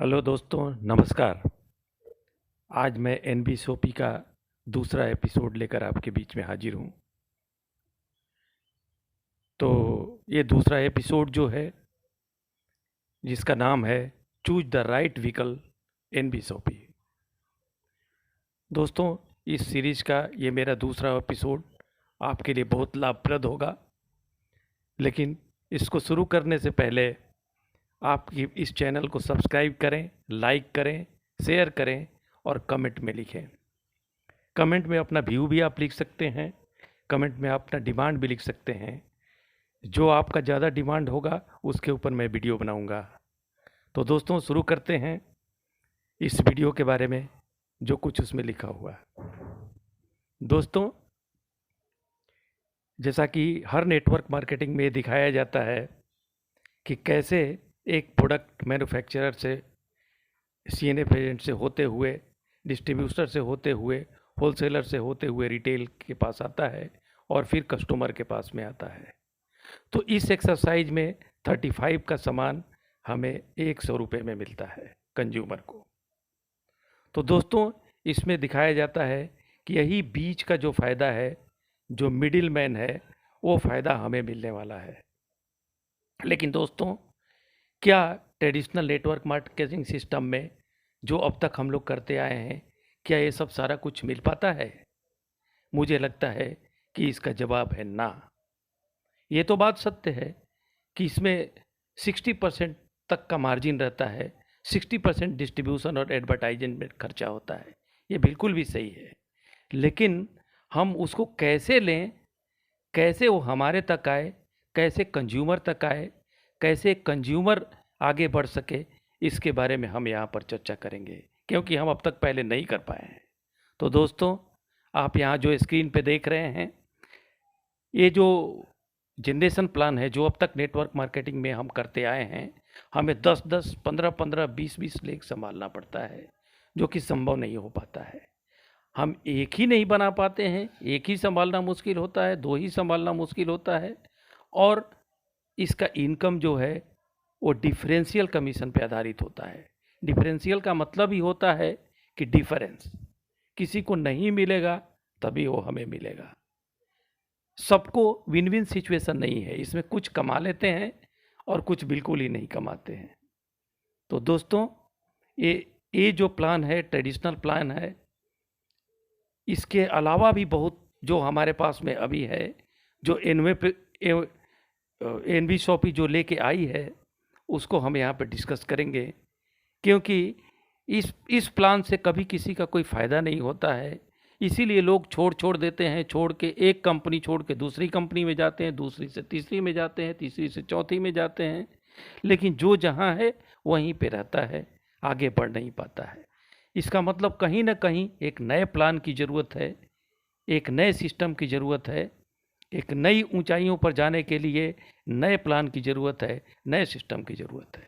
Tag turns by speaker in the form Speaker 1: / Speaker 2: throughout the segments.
Speaker 1: Hello दोस्तों, नमस्कार। आज मैं एनबीसोपी का दूसरा एपिसोड लेकर आपके बीच में हाजिर हूँ। तो ये दूसरा एपिसोड जो है, जिसका नाम है चूज द राइट व्हीकल एनबीसोपी। दोस्तों, इस सीरीज का ये मेरा दूसरा एपिसोड आपके लिए बहुत लाभप्रद होगा। लेकिन इसको शुरू करने से पहले आप इस चैनल को सब्सक्राइब करें, लाइक करें, शेयर करें और कमेंट में लिखें। कमेंट में अपना व्यू भी आप लिख सकते हैं। कमेंट में अपना डिमांड भी लिख सकते हैं। जो आपका ज़्यादा डिमांड होगा उसके ऊपर मैं वीडियो बनाऊंगा। तो दोस्तों, शुरू करते हैं इस वीडियो के बारे में, जो कुछ उसमें लिखा हुआ है। दोस्तों, जैसा कि हर नेटवर्क मार्केटिंग में दिखाया जाता है कि कैसे एक प्रोडक्ट मैन्युफैक्चरर से, सीएनएफ एजेंट से होते हुए, डिस्ट्रीब्यूटर से होते हुए, होलसेलर से होते हुए रिटेल के पास आता है और फिर कस्टमर के पास में आता है। तो इस एक्सरसाइज में 35 का सामान हमें 100 रुपये में मिलता है कंज्यूमर को। तो दोस्तों, इसमें दिखाया जाता है कि यही बीच का जो फ़ायदा है, जो मिडिल मैन है, वो फ़ायदा हमें मिलने वाला है। लेकिन दोस्तों, क्या ट्रेडिशनल नेटवर्क मार्केटिंग सिस्टम में जो अब तक हम लोग करते आए हैं, क्या ये सब सारा कुछ मिल पाता है? मुझे लगता है कि इसका जवाब है ना। ये तो बात सत्य है कि इसमें 60% तक का मार्जिन रहता है, 60% डिस्ट्रीब्यूशन और एडवर्टाइजमेंट में खर्चा होता है। ये बिल्कुल भी सही है। लेकिन हम उसको कैसे लें, कैसे वो हमारे तक आए, कैसे कंज्यूमर तक आए, कैसे कंज्यूमर आगे बढ़ सके, इसके बारे में हम यहाँ पर चर्चा करेंगे, क्योंकि हम अब तक पहले नहीं कर पाए हैं। तो दोस्तों, आप यहाँ जो स्क्रीन पे देख रहे हैं, ये जो जनरेशन प्लान है जो अब तक नेटवर्क मार्केटिंग में हम करते आए हैं, हमें 10-10, 15-15, 20-20 लेख संभालना पड़ता है, जो कि संभव नहीं हो पाता है। हम एक ही नहीं बना पाते हैं, एक ही संभालना मुश्किल होता है, 2 ही संभालना मुश्किल होता है। और इसका इनकम जो है वो डिफरेंशियल कमीशन पे आधारित होता है। डिफरेंशियल का मतलब ही होता है कि डिफरेंस किसी को नहीं मिलेगा तभी वो हमें मिलेगा। सबको विन विन सिचुएशन नहीं है, इसमें कुछ कमा लेते हैं और कुछ बिल्कुल ही नहीं कमाते हैं। तो दोस्तों, ये जो प्लान है, ट्रेडिशनल प्लान है, इसके अलावा भी बहुत जो हमारे पास में अभी है, जो एनबीसोपी जो लेके आई है, उसको हम यहाँ पे डिस्कस करेंगे। क्योंकि इस प्लान से कभी किसी का कोई फ़ायदा नहीं होता है, इसीलिए लोग छोड़ देते हैं। छोड़ के एक कंपनी छोड़ के दूसरी कंपनी में जाते हैं, दूसरी से तीसरी में जाते हैं, तीसरी से चौथी में जाते हैं। लेकिन जो जहाँ है वहीं पे रहता है, आगे बढ़ नहीं पाता है। इसका मतलब कहीं ना कहीं एक नए प्लान की ज़रूरत है, एक नए सिस्टम की ज़रूरत है, एक नई ऊंचाइयों पर जाने के लिए नए प्लान की ज़रूरत है, नए सिस्टम की ज़रूरत है।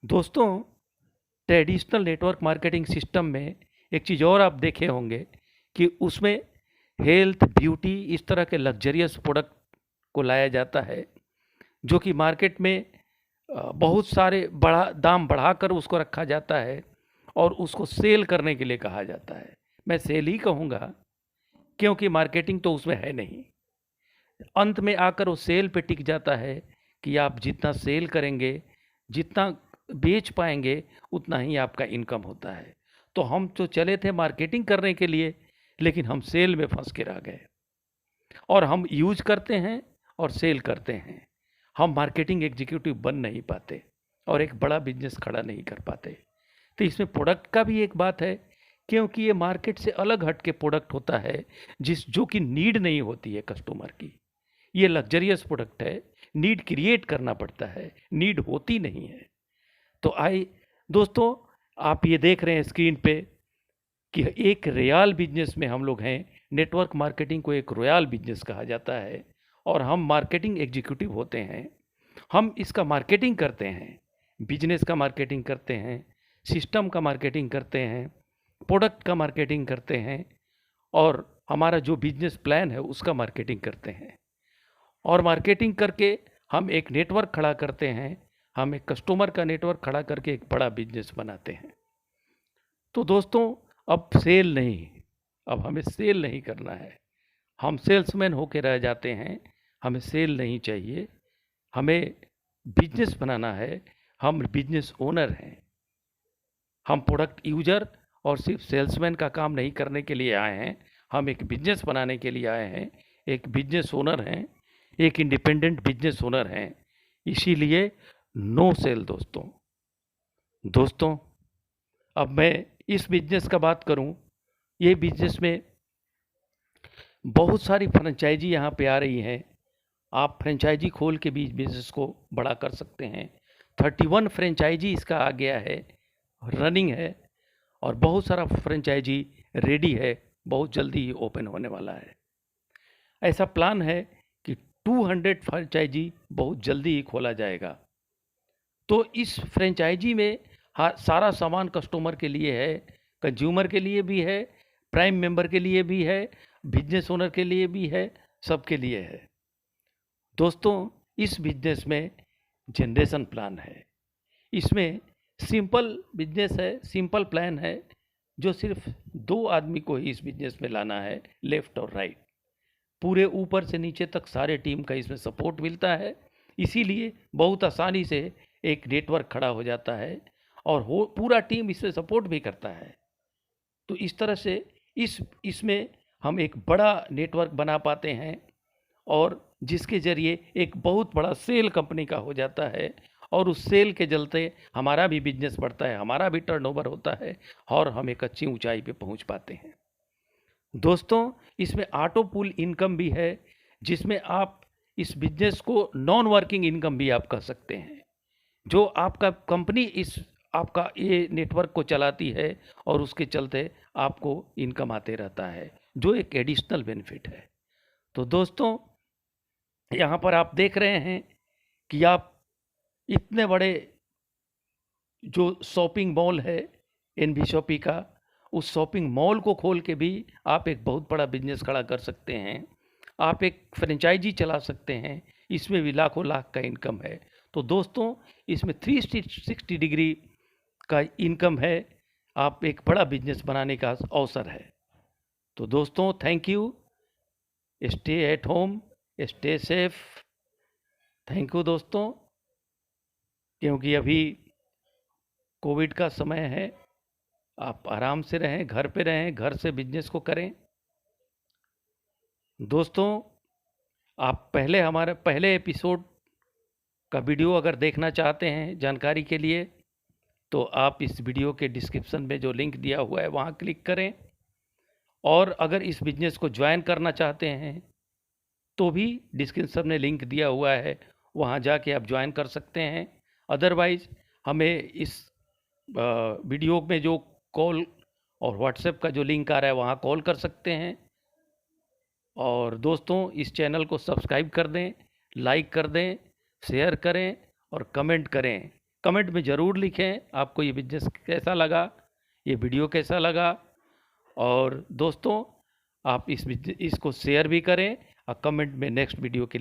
Speaker 1: दोस्तों, ट्रेडिशनल नेटवर्क मार्केटिंग सिस्टम में एक चीज़ और आप देखे होंगे कि उसमें हेल्थ, ब्यूटी, इस तरह के लग्जरियस प्रोडक्ट को लाया जाता है, जो कि मार्केट में बहुत सारे दाम बढ़ाकर उसको रखा जाता है और उसको सेल करने के लिए कहा जाता है। मैं सेल ही कहूँगा, क्योंकि मार्केटिंग तो उसमें है नहीं। अंत में आकर वो सेल पे टिक जाता है कि आप जितना सेल करेंगे, जितना बेच पाएंगे, उतना ही आपका इनकम होता है। तो हम तो चले थे मार्केटिंग करने के लिए, लेकिन हम सेल में फंस के रह गए। और हम यूज करते हैं और सेल करते हैं, हम मार्केटिंग एग्जीक्यूटिव बन नहीं पाते और एक बड़ा बिजनेस खड़ा नहीं कर पाते। तो इसमें प्रोडक्ट का भी एक बात है, क्योंकि ये मार्केट से अलग हट के प्रोडक्ट होता है, जो कि नीड नहीं होती है कस्टमर की। ये लग्जरियस प्रोडक्ट है, नीड क्रिएट करना पड़ता है, नीड होती नहीं है। तो दोस्तों, आप ये देख रहे हैं स्क्रीन पे कि एक रॉयल बिजनेस में हम लोग हैं। नेटवर्क मार्केटिंग को एक रॉयल बिजनेस कहा जाता है और हम मार्केटिंग एग्जीक्यूटिव होते हैं। हम इसका मार्केटिंग करते हैं, बिजनेस का मार्केटिंग करते हैं, सिस्टम का मार्केटिंग करते हैं, प्रोडक्ट का मार्केटिंग करते हैं और हमारा जो बिजनेस प्लान है उसका मार्केटिंग करते हैं। और मार्केटिंग करके हम एक नेटवर्क खड़ा करते हैं हम एक कस्टमर का नेटवर्क खड़ा करके एक बड़ा बिजनेस बनाते हैं। तो दोस्तों, अब सेल नहीं, अब हमें सेल नहीं करना है। हम सेल्समैन होके रह जाते हैं, हमें सेल नहीं चाहिए, हमें बिजनेस बनाना है। हम बिजनेस ओनर हैं, हम प्रोडक्ट यूजर और सिर्फ सेल्समैन का काम नहीं करने के लिए आए हैं, हम एक बिजनेस बनाने के लिए आए हैं, एक बिजनेस ओनर हैं, एक इंडिपेंडेंट बिजनेस ओनर हैं। इसीलिए नो सेल दोस्तों, अब मैं इस बिजनेस का बात करूं, ये बिजनेस में बहुत सारी फ्रेंचाइजी यहाँ पे आ रही हैं। आप फ्रेंचाइजी खोल के भी बिजनेस को बड़ा कर सकते हैं। 31 फ्रेंचाइजी इसका आ गया है, रनिंग है, और बहुत सारा फ्रेंचाइजी रेडी है, बहुत जल्दी ही ओपन होने वाला है। ऐसा प्लान है कि 200 फ्रेंचाइजी बहुत जल्दी ही खोला जाएगा। तो इस फ्रेंचाइजी में सारा सामान कस्टमर के लिए है, कंज्यूमर के लिए भी है, प्राइम मेंबर के लिए भी है, बिजनेस ओनर के लिए भी है, सबके लिए है। दोस्तों, इस बिजनेस में जनरेशन प्लान है, इसमें सिंपल बिजनेस है, सिंपल प्लान है, जो सिर्फ 2 आदमी को ही इस बिजनेस में लाना है, लेफ्ट और राइट। पूरे ऊपर से नीचे तक सारे टीम का इसमें सपोर्ट मिलता है, इसीलिए बहुत आसानी से एक नेटवर्क खड़ा हो जाता है और पूरा टीम इसमें सपोर्ट भी करता है। तो इस तरह से इसमें हम एक बड़ा नेटवर्क बना पाते हैं, और जिसके ज़रिए एक बहुत बड़ा सेल कंपनी का हो जाता है, और उस सेल के चलते हमारा भी बिजनेस बढ़ता है, हमारा भी टर्नओवर होता है, और हम एक अच्छी ऊंचाई पे पहुंच पाते हैं। दोस्तों, इसमें ऑटो पूल इनकम भी है, जिसमें आप इस बिजनेस को नॉन वर्किंग इनकम भी आप कह सकते हैं। जो आपका कंपनी इस आपका ये नेटवर्क को चलाती है, और उसके चलते आपको इनकम आते रहता है, जो एक एडिशनल बेनिफिट है। तो दोस्तों, यहाँ पर आप देख रहे हैं कि आप इतने बड़े जो शॉपिंग मॉल है एनवी शॉपी का, उस शॉपिंग मॉल को खोल के भी आप एक बहुत बड़ा बिजनेस खड़ा कर सकते हैं। आप एक फ्रेंचाइजी चला सकते हैं, इसमें भी लाखों लाख का इनकम है। तो दोस्तों, इसमें 360 डिग्री का इनकम है, आप एक बड़ा बिजनेस बनाने का अवसर है। तो दोस्तों, thank you, stay at home, stay safe. Thank you दोस्तों, क्योंकि अभी कोविड का समय है, आप आराम से रहें, घर पे रहें, घर से बिजनेस को करें। दोस्तों, आप हमारे पहले एपिसोड का वीडियो अगर देखना चाहते हैं जानकारी के लिए, तो आप इस वीडियो के डिस्क्रिप्शन में जो लिंक दिया हुआ है वहाँ क्लिक करें, और अगर इस बिजनेस को ज्वाइन करना चाहते हैं तो भी डिस्क्रिप्शन में लिंक दिया हुआ है, वहाँ जाके आप ज्वाइन कर सकते हैं। अदरवाइज़ हमें इस वीडियो में जो कॉल और व्हाट्सएप का जो लिंक आ रहा है वहाँ कॉल कर सकते हैं। और दोस्तों, इस चैनल को सब्सक्राइब कर दें, लाइक कर दें, शेयर करें और कमेंट करें। कमेंट में ज़रूर लिखें आपको ये बिजनेस कैसा लगा, ये वीडियो कैसा लगा। और दोस्तों, आप इसको शेयर भी करें और कमेंट में नेक्स्ट वीडियो के